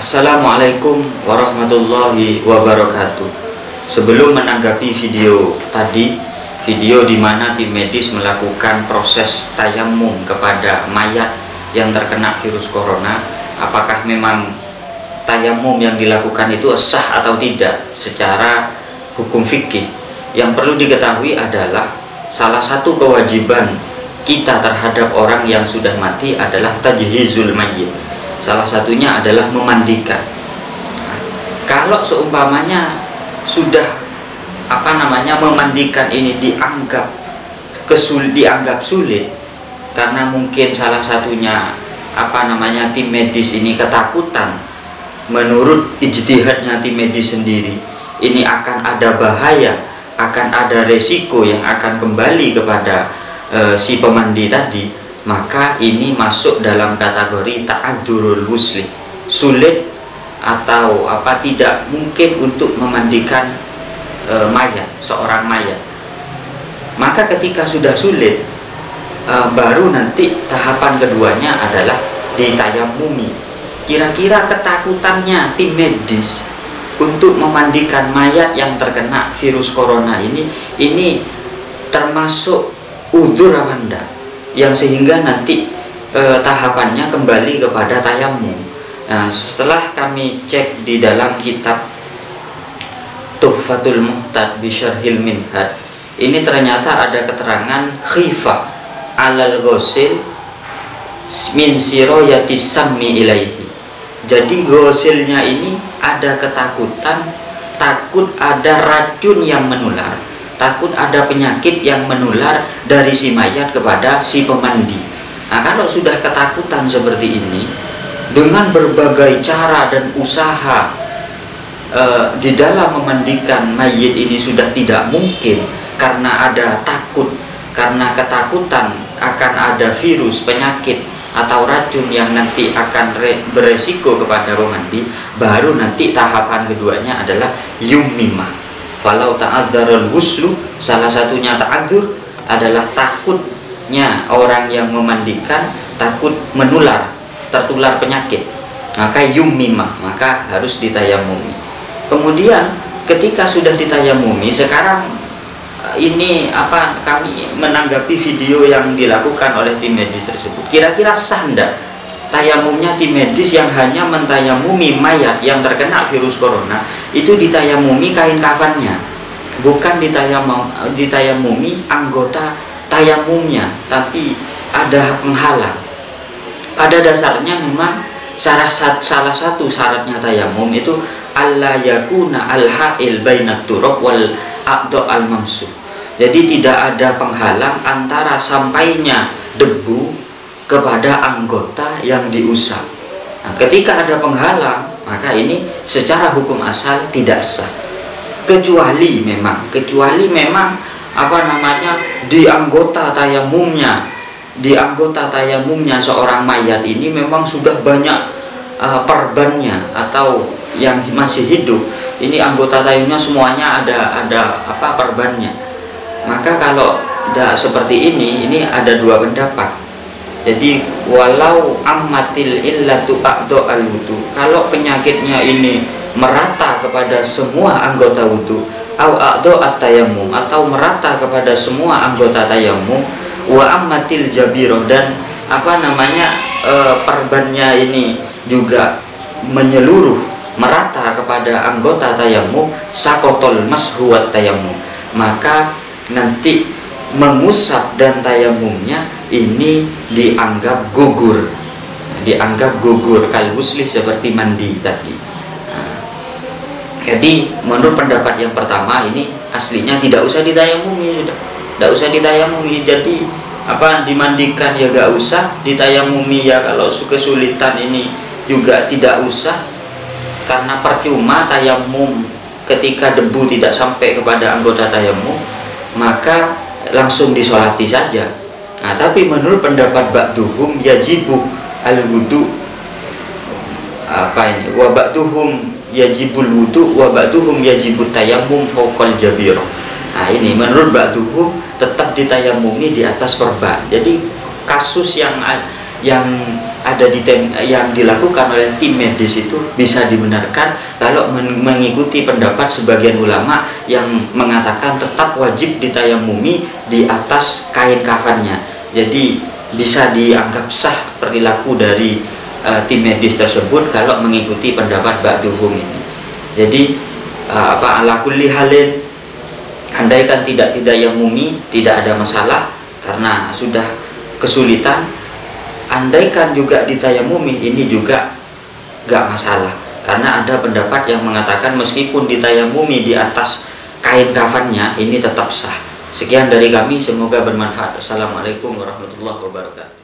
Assalamualaikum warahmatullahi wabarakatuh. Sebelum menanggapi video tadi, video di mana tim medis melakukan proses tayamum kepada mayat yang terkena virus corona, apakah memang tayamum yang dilakukan itu sah atau tidak secara hukum fikih? Yang perlu diketahui adalah salah satu kewajiban kita terhadap orang yang sudah mati adalah tajhizul mayyit. Salah satunya adalah memandikan. Nah, kalau seumpamanya sudah memandikan ini dianggap sulit karena mungkin salah satunya tim medis ini ketakutan, menurut ijtihadnya tim medis sendiri ini akan ada bahaya, akan ada resiko yang akan kembali kepada si pemandi tadi, maka ini masuk dalam kategori ta'adzurul muslim, sulit atau tidak mungkin untuk memandikan seorang mayat. Maka ketika sudah sulit, baru nanti tahapan keduanya adalah ditayamumi. Kira-kira ketakutannya tim medis untuk memandikan mayat yang terkena virus corona ini termasuk udzur apa enggak, yang sehingga nanti tahapannya kembali kepada tayamum. Nah, setelah kami cek di dalam kitab Tuhfatul Muhtad bi Syarhil Minhaj, ini ternyata ada keterangan khifa alal ghusil min siroyati sammi ilaihi. Jadi ghusilnya ini ada ketakutan, takut ada racun yang menular, takut ada penyakit yang menular dari si mayat kepada si pemandi. Nah, kalau sudah ketakutan seperti ini, dengan berbagai cara dan usaha di dalam memandikan mayit ini sudah tidak mungkin, karena ada takut, karena ketakutan akan ada virus, penyakit atau racun yang nanti akan beresiko kepada pemandi, baru nanti tahapan keduanya adalah yummimah. Falau ta'adzarul huslu, salah satunya ta'adzur adalah takutnya orang yang memandikan, takut tertular penyakit, maka yummimah, maka harus ditayamumi. Kemudian ketika sudah ditayamumi, sekarang ini kami menanggapi video yang dilakukan oleh tim medis tersebut. Kira-kira sah enggak tayamumnya tim medis yang hanya mentayamumi mayat yang terkena virus corona, itu ditayamumi kain kafannya, bukan ditayamumi anggota tayamumnya, tapi ada penghalang. Pada dasarnya memang salah satu syaratnya tayamum itu alla yakuna al-ha'il bainat turab wal a'dha al-mamsuh. Jadi tidak ada penghalang antara sampainya debu kepada anggota yang diusap. Nah, ketika ada penghalang, maka ini secara hukum asal tidak sah. Kecuali memang di anggota tayamumnya seorang mayat ini memang sudah banyak perbannya atau yang masih hidup. Ini anggota tayamumnya semuanya ada perbannya. Maka kalau tidak seperti ini ada dua pendapat. Jadi walau ammatil illatu a'dha al-wudu, kalau penyakitnya ini merata kepada semua anggota wudu, au a'dha at-tayammum, atau merata kepada semua anggota tayammum, wa ammatil jabiroh, dan perbannya ini juga menyeluruh merata kepada anggota tayammum, sakotol mashuwat tayammum, maka nanti mengusap dan tayamumnya ini dianggap gugur, kalhusli, seperti mandi tadi. Nah, jadi menurut pendapat yang pertama ini aslinya tidak usah ditayamumi, tidak usah ditayamumi. Jadi dimandikan ya gak usah, ditayamumi ya kalau kesulitan ini juga tidak usah, karena percuma tayamum ketika debu tidak sampai kepada anggota tayamum, maka langsung disolati saja. Nah, tapi menurut pendapat ba'duhum yajibu al-wudu, wa ba'duhum yajibul wudu wa ba'duhum yajibut tayammum fawqal jabir. Nah, ini menurut ba'duhum tetap ditayamumi di atas perban. Jadi kasus yang ada yang dilakukan oleh tim medis itu bisa dibenarkan kalau mengikuti pendapat sebagian ulama yang mengatakan tetap wajib ditayamumi di atas kain kafannya. Jadi bisa dianggap sah perilaku dari tim medis tersebut kalau mengikuti pendapat ba'duhum ini. Jadi ala kulli halin, andaikan tidak ditayamumi tidak ada masalah karena sudah kesulitan. Andaikan juga ditayamumi ini juga gak masalah karena ada pendapat yang mengatakan meskipun ditayamumi di atas kain kafannya ini tetap sah. Sekian dari kami, semoga bermanfaat. Assalamualaikum warahmatullahi wabarakatuh.